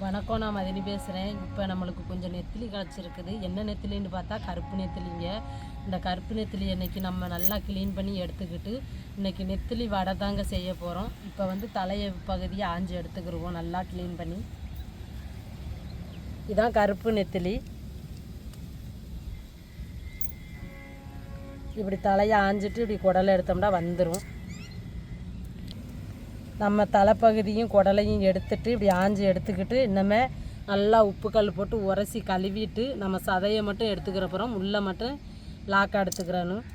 வணக்கம், நான் மதினி பேசுகிறேன். இப்போ நம்மளுக்கு கொஞ்சம் நெத்திலி கிடச்சிருக்குது. என்ன நெத்திலின்னு பார்த்தா கருப்பு நெத்திலிங்க. இந்த கருப்பு நெத்திலி இன்றைக்கி நம்ம நல்லா க்ளீன் பண்ணி எடுத்துக்கிட்டு இன்றைக்கி நெத்திலி வடை தாங்க செய்ய போகிறோம். இப்போ வந்து தலையை பகுதியை ஆஞ்சு எடுத்துக்கிடுவோம் நல்லா க்ளீன் பண்ணி. இதான் கருப்பு நெத்திலி. இப்படி தலையை ஆஞ்சிட்டு இப்படி குடலை எடுத்தோம்னா வந்துடும். நம்ம தலைப்பகுதியும் குடலையும் எடுத்துட்டு இப்படி ஆஞ்சி எடுத்துக்கிட்டு இன்னமே நல்லா உப்பு கல் போட்டு உரசி கழுவிட்டு நம்ம சதையை மட்டும் எடுத்துக்கிறப்பறம் உள்ளே மட்டும் லாக்காக எடுத்துக்கிறணும்.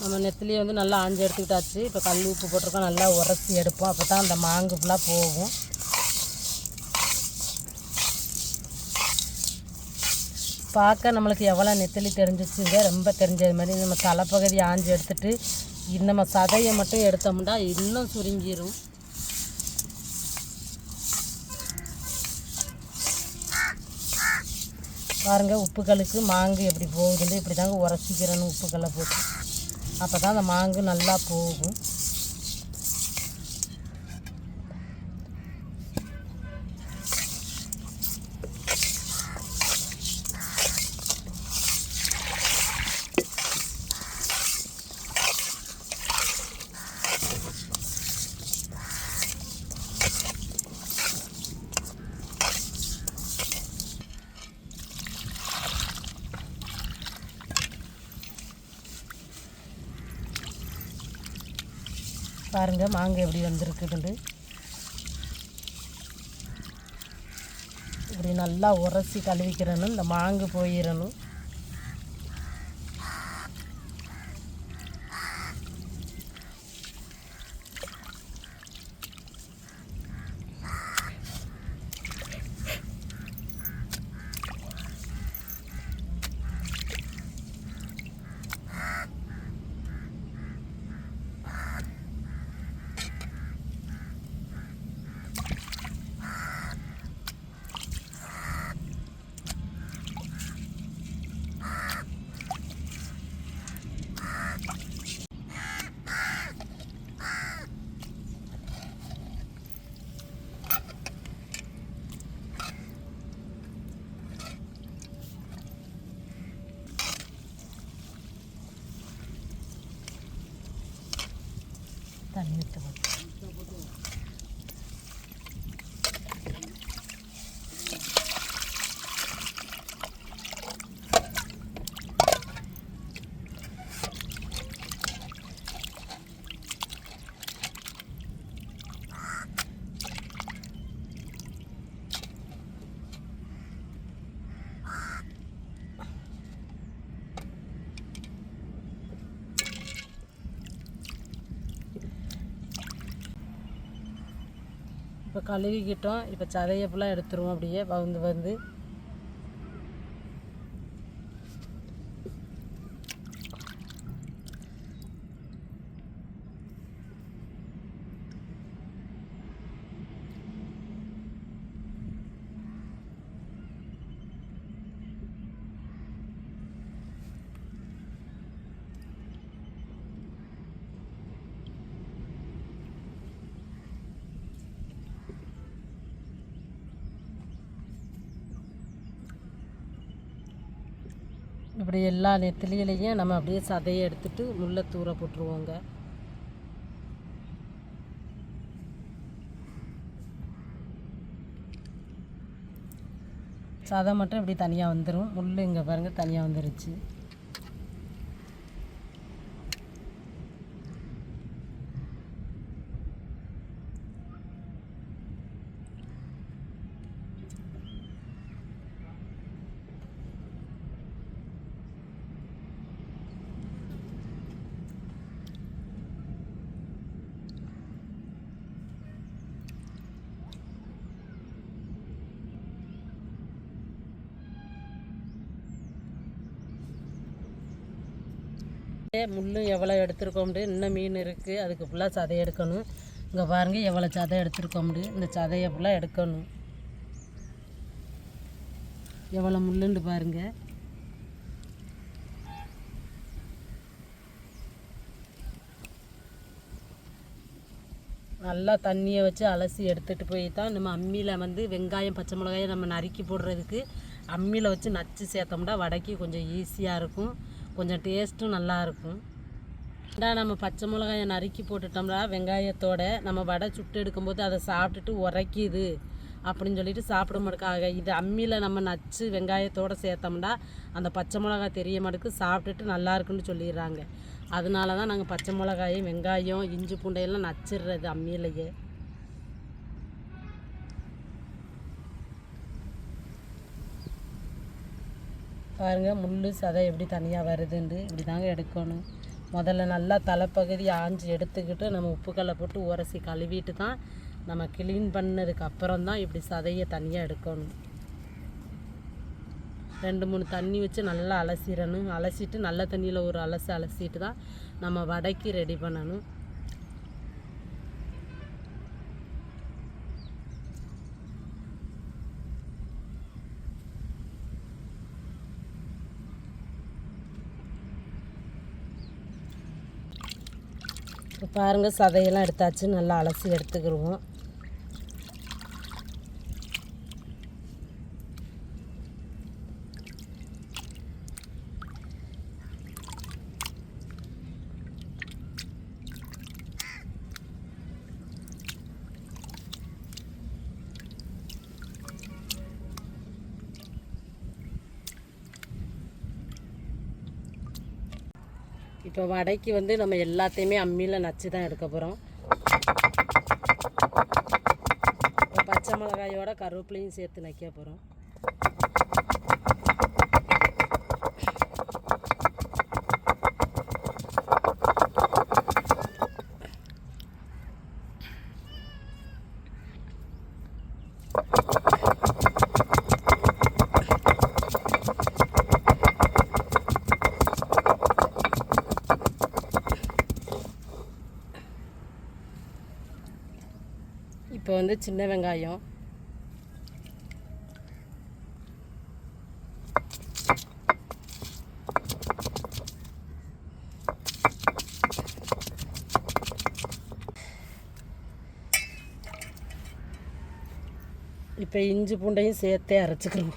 நம்ம நெத்திலியை வந்து நல்லா ஆஞ்சி எடுத்துக்கிட்டாச்சு. இப்போ கல் உப்பு போட்டிருக்கோம், நல்லா உரசி எடுப்போம். அப்போ தான் அந்த மாங்கு ஃபுல்லாக போகும். பார்க்க நம்மளுக்கு எவ்வளோ நெத்திலி தெரிஞ்சிச்சுங்க, ரொம்ப தெரிஞ்சது மாதிரி. நம்ம தலைப்பகுதி ஆஞ்சி எடுத்துட்டு நம்ம சதையை மட்டும் எடுத்தோம்னா இன்னும் சுருங்கிடும். பாருங்கள், உப்புக்களுக்கு மாங்கு எப்படி போகுதுன்னு இப்படி தாங்க உரசிக்கிறணும் உப்புக்களை போட்டு. அப்போ தான் அந்த மாங்கு நல்லா போகும். பாருங்கள் மாங்காய் எப்படி வந்திருக்குதுண்டு. இப்படி நல்லா உரசி கழுவிக்கிறணும், இந்த மாங்கு போயிடணும். தண்ணி ஊற்றுவோம். இப்போ கழுவிக்கிட்டோம். இப்போ சதையை ஃபுல்லாக எடுத்துருவோம். அப்படியே வந்து இப்படி எல்லா நெத்திலியிலையும் நம்ம அப்படியே சதையை எடுத்துட்டு முள்ளை தூர போட்டுருவோங்க. சதை மட்டும் இப்படி தனியாக வந்துடும். முள் இங்கே பாருங்கள் தனியாக வந்துருச்சு. முள் எவ்வளோ எடுத்துருக்கோம்டு, இன்னும் மீன் இருக்குது, அதுக்கு ஃபுல்லாக சதை எடுக்கணும். இங்கே பாருங்கள் எவ்வளோ சதை எடுத்துருக்கோம்டு, இந்த சதையை ஃபுல்லாக எடுக்கணும். எவ்வளோ முள்ளுண்டு பாருங்கள். நல்லா தண்ணியை வச்சு அலசி எடுத்துகிட்டு போய் தான் நம்ம அம்மியில் வந்து வெங்காயம் பச்சை மிளகாயை நம்ம நறுக்கி போடுறதுக்கு அம்மியில் வச்சு நச்சு சேர்த்தோம்னா வடைக்கு கொஞ்சம் ஈஸியாக இருக்கும், கொஞ்சம் டேஸ்ட்டும் நல்லாயிருக்கும். நம்ம பச்சை மிளகாயை நறுக்கி போட்டுட்டோம்னா வெங்காயத்தோட நம்ம வடை சுட்டு எடுக்கும்போது அதை சாப்பிட்டுட்டு உரைக்கிது அப்படின்னு சொல்லிட்டு சாப்பிட மாட்டேக்காக. இது அம்மியில் நம்ம நச்சு வெங்காயத்தோடு சேர்த்தோம்னா அந்த பச்சை மிளகாய் தெரிய மாட்டுக்கு சாப்பிட்டுட்டு நல்லாயிருக்குன்னு சொல்லிடுறாங்க. அதனால தான் நாங்கள் பச்சை மிளகாயும் வெங்காயம் இஞ்சி பூண்டையெல்லாம் நச்சிடுறது அம்மியிலையே. பாருங்கள் முள் சதை எப்படி தனியாக வருதுண்டு. இப்படி தாங்க எடுக்கணும். முதல்ல நல்லா தலைப்பகுதி ஆஞ்சி எடுத்துக்கிட்டு நம்ம உப்புக்கல்லை போட்டு உரசி கழுவிட்டு தான் நம்ம க்ளீன் பண்ணதுக்கு அப்புறம் தான் இப்படி சதையை தனியாக எடுக்கணும். 2-3 தண்ணி வச்சு நல்லா அலசிடணும். அலசிட்டு நல்ல தண்ணியில் ஒரு அலசிட்டு தான் நம்ம வடைக்கு ரெடி பண்ணணும். இப்போ பாருங்கள் சதையெல்லாம் எடுத்தாச்சு, நல்லா அலசி எடுத்துக்கிடுவோம். இப்போ வடைக்கு வந்து நம்ம எல்லாத்தையுமே அம்மியில் நச்சு தான் எடுக்க போகிறோம். பச்சை மிளகாயோட கருவேப்பிலையும் சேர்த்து நைக்க போகிறோம். இப்போ வந்து சின்ன வெங்காயம், இப்போ இஞ்சி பூண்டையும் சேர்த்தே அரைச்சிக்கிறோம்.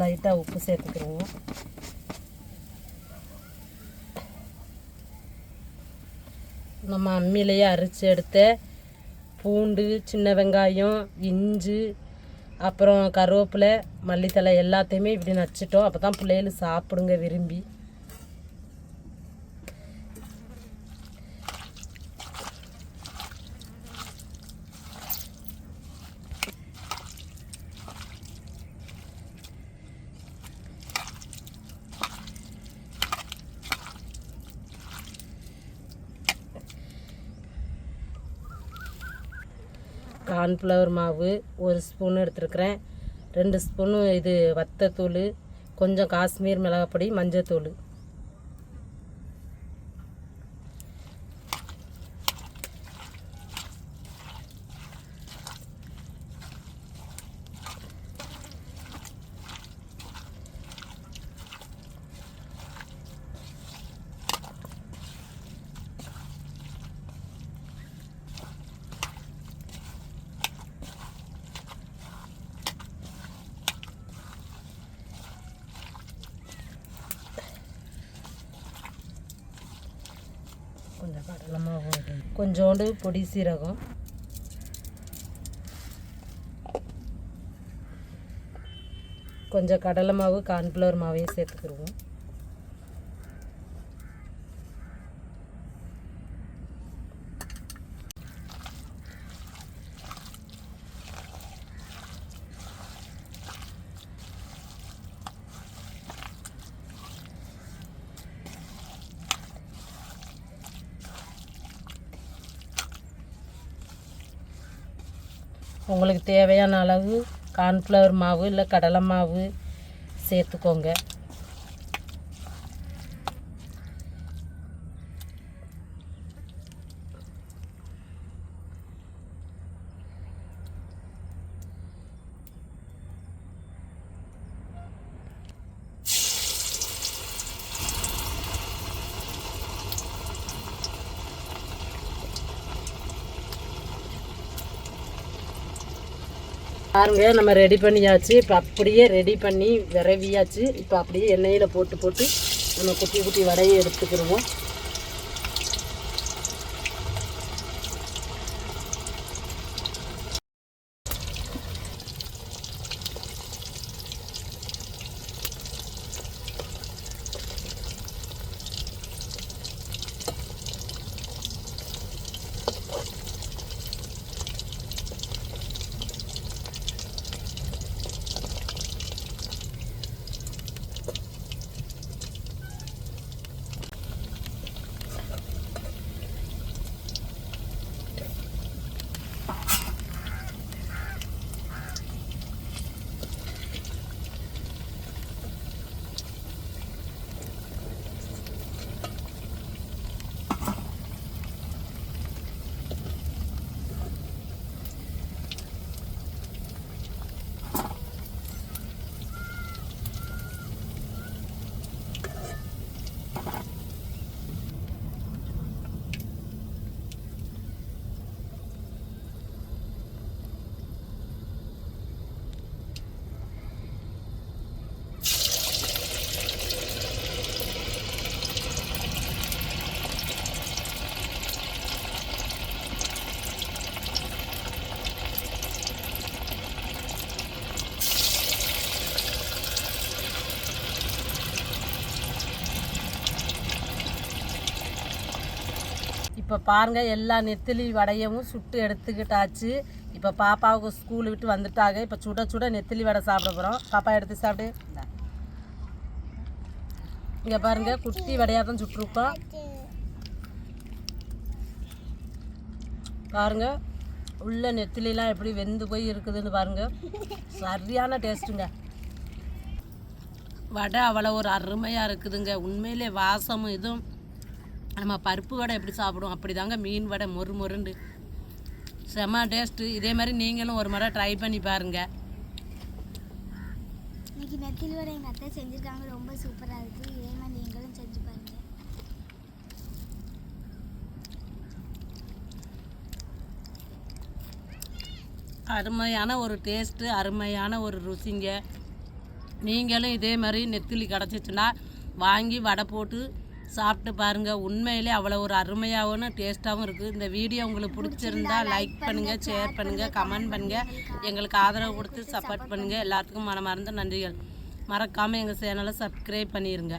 லைட்டாக உப்பு சேர்த்துக்கிடுவோம். நம்ம அம்மியிலேயே அரைச்சி எடுத்த பூண்டு, சின்ன வெங்காயம், இஞ்சி, அப்புறம் கருவேப்பிலை, மல்லித்தலை எல்லாத்தையுமே இப்படி நச்சுட்டோம். அப்போ தான் பிள்ளைகள் சாப்பிடுங்க விரும்பி. கார்ன்ஃப்ளவர் மாவு 1 ஸ்பூன் எடுத்துருக்கிறேன். 2 ஸ்பூனு இது வத்தத்தூள், கொஞ்சம் காஷ்மீர் மிளகாப்பொடி, மஞ்சத்தூள். கொஞ்சம் கடலை மாவு, கொஞ்சோண்டு பொடி சீரகம், கொஞ்சம் கடலை மாவு, கார்ன்ஃப்ளவர் மாவையும் சேர்த்துக்கிடுவோம். உங்களுக்கு தேவையான அளவு கார்ன்ஃப்ளவர் மாவு இல்லை கடலை மாவு சேர்த்துக்கோங்க. பாருங்க, நம்ம ரெடி பண்ணியாச்சு. இப்போ அப்படியே ரெடி பண்ணி விரவியாச்சு. இப்போ அப்படியே எண்ணெயில் போட்டு நம்ம குட்டி குட்டி வடையை எடுத்துக்கிடுவோம். இப்போ பாருங்கள், எல்லா நெத்திலி வடையவும் சுட்டு எடுத்துக்கிட்டாச்சு. இப்போ பாப்பாவுக்கு ஸ்கூல் விட்டு வந்துட்டாங்க. இப்போ சுட சுட நெத்திலி வடை சாப்பிட போகிறோம். பாப்பா எடுத்து சாப்பிடு. இங்கே பாருங்கள், குட்டி வடையாக தான் சுட்டுருக்கோம். பாருங்கள், உள்ள நெத்திலாம் எப்படி வெந்து போய் இருக்குதுன்னு பாருங்கள். சரியான டேஸ்ட்டுங்க. வடை அவ்வளோ ஒரு அருமையாக இருக்குதுங்க. உண்மையிலே வாசமும் இதுவும் நம்ம பருப்பு வடை எப்படி சாப்பிடுவோம் அப்படி தாங்க மீன் வடை மொறு மொருண்டு செம்ம டேஸ்ட்டு. இதே மாதிரி நீங்களும் ஒரு முறை ட்ரை பண்ணி பாருங்கள். இன்னைக்கு நெத்திலி வடை எங்கள் அத்தை செஞ்சுருக்காங்க, ரொம்ப சூப்பராக இருக்குது. இதே மாதிரி நீங்களும் செஞ்சு பாருங்கள். அருமையான ஒரு டேஸ்ட்டு, அருமையான ஒரு ருசிங்க. நீங்களும் இதே மாதிரி நெத்திலி கிடச்சிச்சுன்னா வாங்கி வடை போட்டு சாப்பிட்டு பாருங்கள். உண்மையிலே அவ்வளோ ஒரு அருமையாகவும் டேஸ்ட்டாகவும் இருக்குது. இந்த வீடியோ உங்களுக்கு பிடிச்சிருந்தா லைக் பண்ணுங்கள், ஷேர் பண்ணுங்கள், கமெண்ட் பண்ணுங்கள். எங்களுக்கு ஆதரவு கொடுத்து சப்போர்ட் பண்ணுங்கள். எல்லாத்துக்கும் மனமார்ந்த நன்றிகள். மறக்காமல் எங்கள் சேனலை சப்ஸ்கிரைப் பண்ணிடுங்க.